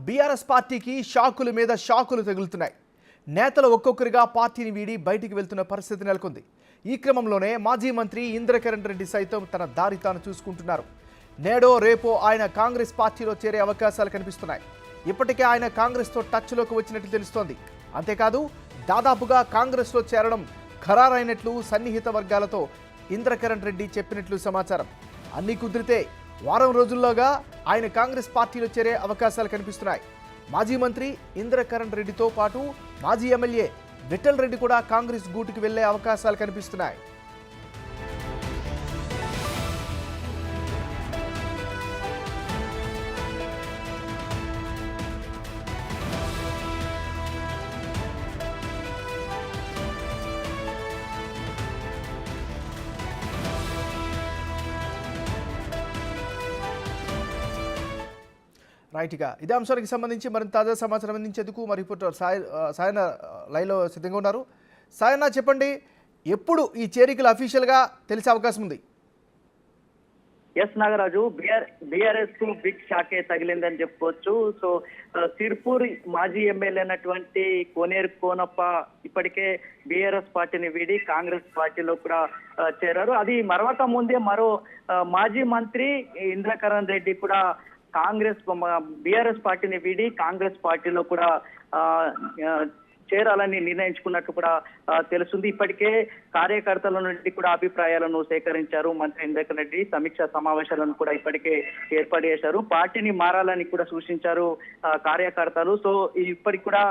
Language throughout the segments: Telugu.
బీఆర్ఎస్ పార్టీకి షాకుల మీద షాకులు తగులుతున్నాయి. నేతలు ఒక్కొక్కరిగా పార్టీని వీడి బయటికి వెళ్తున్న పరిస్థితి నెలకొంది. ఈ క్రమంలోనే మాజీ మంత్రి ఇంద్రకరణ్ రెడ్డి సైతం తన దారి తాను చూసుకుంటున్నారు. నేడో రేపో ఆయన కాంగ్రెస్ పార్టీలో చేరే అవకాశాలు కనిపిస్తున్నాయి. ఇప్పటికే ఆయన కాంగ్రెస్తో టచ్లోకి వచ్చినట్లు తెలుస్తోంది. అంతేకాదు దాదాపుగా కాంగ్రెస్లో చేరడం ఖరారైనట్లు సన్నిహిత వర్గాలతో ఇంద్రకరణ్ రెడ్డి చెప్పినట్లు సమాచారం. అన్నీ కుదిరితే వారం రోజుల్లోగా ఆయన కాంగ్రెస్ పార్టీలో చేరే అవకాశాలు కనిపిస్తున్నాయి. మాజీ మంత్రి ఇంద్రకరణ్ రెడ్డితో పాటు మాజీ ఎమ్మెల్యే విఠల్ రెడ్డి కూడా కాంగ్రెస్ గూటికి వెళ్లే అవకాశాలు కనిపిస్తున్నాయి. రైట్గా ఇదే అంశానికి సంబంధించి మరింత తాజా సమాచారం అందించేందుకు మరి ఇప్పుడు సాయన లైవ్లో సిద్ధంగా ఉన్నారు. సాయన చెప్పండి, ఎప్పుడు ఈ చేరికలు అఫీషియల్గా తెలిసే అవకాశం ఉంది? ఎస్ నాగరాజు, బీఆర్ఎస్ కు బిగ్ షాకే తగిలిందని చెప్పుకోవచ్చు. సో సిర్పూర్ మాజీ ఎమ్మెల్యే అయినటువంటి కోనేరు కోనప్ప ఇప్పటికే బీఆర్ఎస్ పార్టీని వీడి కాంగ్రెస్ పార్టీలో కూడా చేరారు. అది మరవక ముందే మరో మాజీ మంత్రి ఇంద్రకరణ్ రెడ్డి కూడా బీఆర్ఎస్ పార్టీని వీడి కాంగ్రెస్ పార్టీలో కూడా చేరాలని నిర్ణయించుకున్నట్టు కూడా తెలుస్తుంది. ఇప్పటికే కార్యకర్తల నుండి కూడా అభిప్రాయాలను సేకరించారు మంత్రి ఇంద్రకరణ్ రెడ్డి. సమీక్షా సమావేశాలను కూడా ఇప్పటికే ఏర్పాటు చేశారు. పార్టీని మారాలని కూడా సూచించారు కార్యకర్తలు. సో ఇప్పటికి కూడా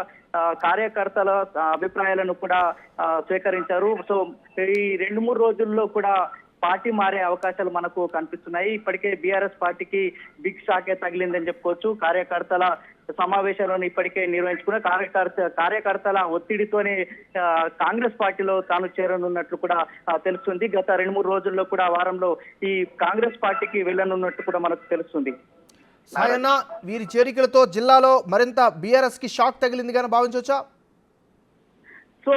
కార్యకర్తల అభిప్రాయాలను కూడా స్వీకరించారు. సో ఈ 2-3 రోజుల్లో కూడా పార్టీ మారే అవకాశాలు మనకు కనిపిస్తున్నాయి. ఇప్పటికే బీఆర్ఎస్ పార్టీకి బిగ్ షాకే తగిలిందని చెప్పుకోవచ్చు. కార్యకర్తల సమావేశాలను ఇప్పటికే నిర్వహించుకున్న కార్యకర్తల ఒత్తిడితోనే కాంగ్రెస్ పార్టీలో తాను చేరనున్నట్లు కూడా తెలుస్తుంది. గత 2-3 రోజుల్లో కూడా వారంలో ఈ కాంగ్రెస్ పార్టీకి వెళ్ళనున్నట్టు కూడా మనకు తెలుస్తుంది. సాయన్న, వీరి చేరికలతో జిల్లాలో మరింత బీఆర్ఎస్ కి షాక్ తగిలింది కానీ భావించవచ్చా? సో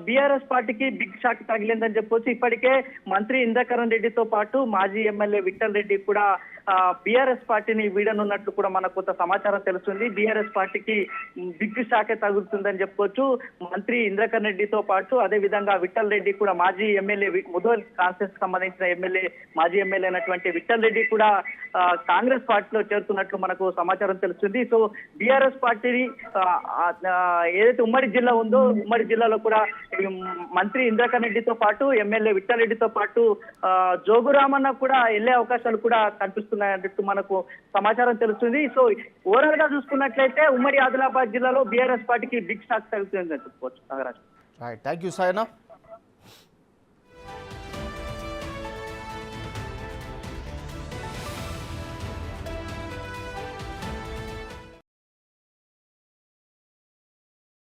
బీఆర్ఎస్ పార్టీకి బిగ్ షాక్ తగిలిందని చెప్పొచ్చు. ఇప్పటికే మంత్రి ఇంద్రకరణ్ రెడ్డితో పాటు మాజీ ఎమ్మెల్యే విఠల్ రెడ్డి కూడా బీఆర్ఎస్ పార్టీని వీడనున్నట్లు కూడా మనకు కొంత సమాచారం తెలుస్తుంది. బీఆర్ఎస్ పార్టీకి బిగ్ షాకే తగులుతుందని చెప్పుకోవచ్చు. మంత్రి ఇంద్రకరణ్ రెడ్డితో పాటు అదే విధంగా విఠల్ రెడ్డి కూడా మాజీ ఎమ్మెల్యే ముదోల్ కాన్స్టిట్యూన్సీ సంబంధించిన మాజీ ఎమ్మెల్యే అయినటువంటి విఠల్ రెడ్డి కూడా కాంగ్రెస్ పార్టీలో చేరుతున్నట్లు మనకు సమాచారం తెలుస్తుంది. సో బీఆర్ఎస్ పార్టీని ఏదైతే ఉమ్మడి జిల్లా ఉందో ఉమ్మడి జిల్లాలో కూడా మంత్రి ఇంద్రకరణ్ రెడ్డితో పాటు ఎమ్మెల్యే విఠల్ రెడ్డితో పాటు జోగురామన్న కూడా వెళ్లే అవకాశాలు కూడా కనిపిస్తున్నాయన్నట్టు మనకు సమాచారం తెలుస్తుంది. సో ఓవరాల్ గా చూసుకున్నట్లయితే ఉమ్మడి ఆదిలాబాద్ జిల్లాలో బీఆర్ఎస్ పార్టీకి బిగ్ షాక్ తగ్గుతుందని చెప్పుకోవచ్చు. Nagaraju, thank you Sayanna.